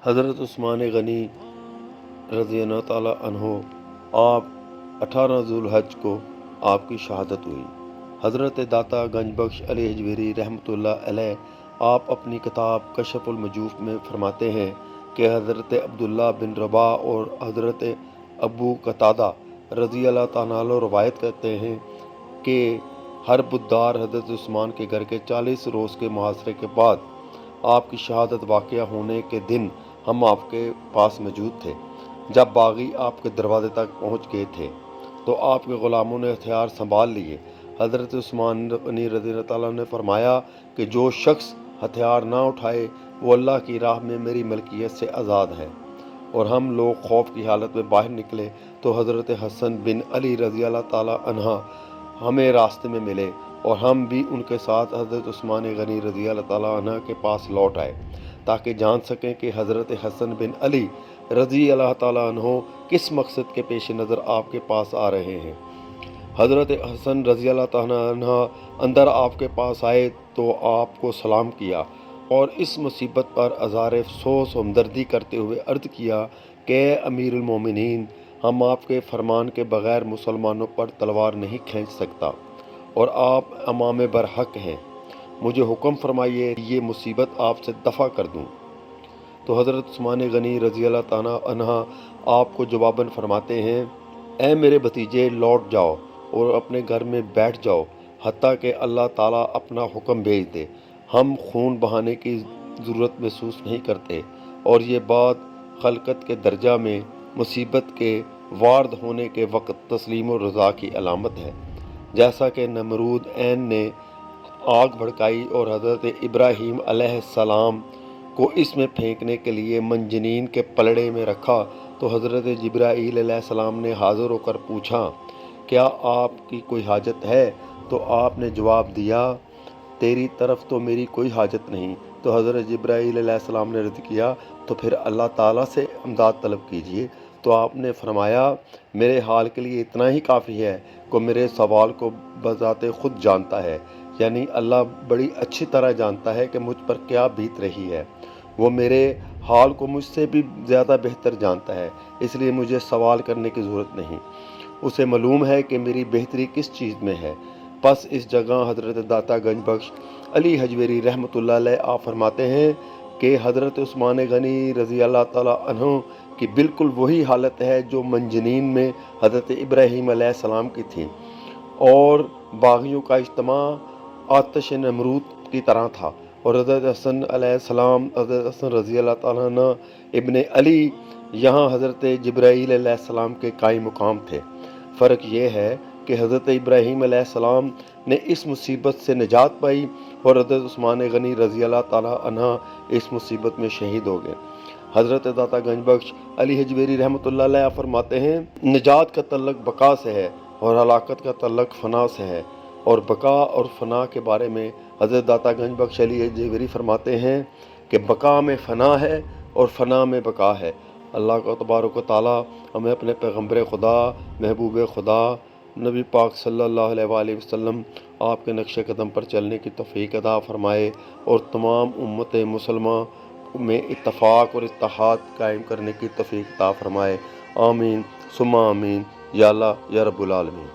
حضرت عثمان غنی رضی اللہ تعالیٰ عنہ آپ 18 ذوالحج کو آپ کی شہادت ہوئی۔ حضرت داتا گنج بخش علی حجویری رحمۃ اللہ علیہ آپ اپنی کتاب کشف المجوف میں فرماتے ہیں کہ حضرت عبداللہ بن رباح اور حضرت ابو قتادہ رضی اللہ تعالیٰ عنہ روایت کرتے ہیں کہ ہر بدھوار حضرت عثمان کے گھر کے 40 روز کے محاصرے کے بعد آپ کی شہادت واقع ہونے کے دن ہم آپ کے پاس موجود تھے۔ جب باغی آپ کے دروازے تک پہنچ گئے تھے تو آپ کے غلاموں نے ہتھیار سنبھال لیے۔ حضرت عثمان غنی رضی اللہ تعالیٰ نے فرمایا کہ جو شخص ہتھیار نہ اٹھائے وہ اللہ کی راہ میں میری ملکیت سے آزاد ہے۔ اور ہم لوگ خوف کی حالت میں باہر نکلے تو حضرت حسن بن علی رضی اللہ تعالیٰ عنہ ہمیں راستے میں ملے اور ہم بھی ان کے ساتھ حضرت عثمان غنی رضی اللہ تعالیٰ عنہ کے پاس لوٹ آئے تاکہ جان سکیں کہ حضرت حسن بن علی رضی اللہ تعالیٰ عنہ کس مقصد کے پیش نظر آپ کے پاس آ رہے ہیں۔ حضرت حسن رضی اللہ تعالیٰ عنہ اندر آپ کے پاس آئے تو آپ کو سلام کیا اور اس مصیبت پر اظہار افسوس و ہمدردی کرتے ہوئے عرض کیا کہ اے امیر المومنین، ہم آپ کے فرمان کے بغیر مسلمانوں پر تلوار نہیں کھینچ سکتا اور آپ امام برحق ہیں، مجھے حکم فرمائیے کہ یہ مصیبت آپ سے دفع کر دوں۔ تو حضرت عثمان غنی رضی اللہ تعالیٰ عنہ آپ کو جواباً فرماتے ہیں، اے میرے بھتیجے، لوٹ جاؤ اور اپنے گھر میں بیٹھ جاؤ حتیٰ کہ اللہ تعالیٰ اپنا حکم بھیج دے۔ ہم خون بہانے کی ضرورت محسوس نہیں کرتے اور یہ بات خلقت کے درجہ میں مصیبت کے وارد ہونے کے وقت تسلیم و رضا کی علامت ہے۔ جیسا کہ نمرود عین نے آگ بھڑکائی اور حضرت ابراہیم علیہ السلام کو اس میں پھینکنے کے لیے منجنین کے پلڑے میں رکھا تو حضرت جبرائیل علیہ السلام نے حاضر ہو کر پوچھا، کیا آپ کی کوئی حاجت ہے؟ تو آپ نے جواب دیا، تیری طرف تو میری کوئی حاجت نہیں۔ تو حضرت جبرائیل علیہ السلام نے رد کیا، تو پھر اللہ تعالیٰ سے امداد طلب کیجیے۔ تو آپ نے فرمایا، میرے حال کے لیے اتنا ہی کافی ہے کہ میرے سوال کو بذات خود جانتا ہے، یعنی اللہ بڑی اچھی طرح جانتا ہے کہ مجھ پر کیا بیت رہی ہے، وہ میرے حال کو مجھ سے بھی زیادہ بہتر جانتا ہے، اس لیے مجھے سوال کرنے کی ضرورت نہیں، اسے معلوم ہے کہ میری بہتری کس چیز میں ہے۔ پس اس جگہ حضرت داتا گنج بخش علی حجویری رحمۃ اللہ علیہ آپ فرماتے ہیں کہ حضرت عثمان غنی رضی اللہ تعالیٰ عنہ کی بالکل وہی حالت ہے جو منجنین میں حضرت ابراہیم علیہ السلام کی تھی، اور باغیوں کا اجتماع آتش نمرود کی طرح تھا، اور حضرت حسن علیہ السلام، حضرت حسن رضی اللہ تعالیٰ عنہ ابن علی یہاں حضرت جبرائیل علیہ السلام کے قائم مقام تھے۔ فرق یہ ہے کہ حضرت ابراہیم علیہ السلام نے اس مصیبت سے نجات پائی اور حضرت عثمان غنی رضی اللہ تعالیٰ عنہ اس مصیبت میں شہید ہو گئے۔ حضرت داتا گنج بخش علی حجویری رحمۃ اللہ علیہ فرماتے ہیں، نجات کا تعلق بقا سے ہے اور ہلاکت کا تعلق فنا سے ہے، اور بقا اور فنا کے بارے میں حضرت داتا گنج بخش علی حجویری فرماتے ہیں کہ بقا میں فنا ہے اور فنا میں بقا ہے۔ اللہ کا تبارک و تعالیٰ ہمیں اپنے پیغمبر خدا، محبوب خدا، نبی پاک صلی اللہ علیہ وآلہ وسلم آپ کے نقش قدم پر چلنے کی توفیق عطا فرمائے اور تمام امت مسلمہ میں اتفاق اور اتحاد قائم کرنے کی توفیق عطا فرمائے۔ آمین ثم آمین، یا اللہ یا رب العالمین۔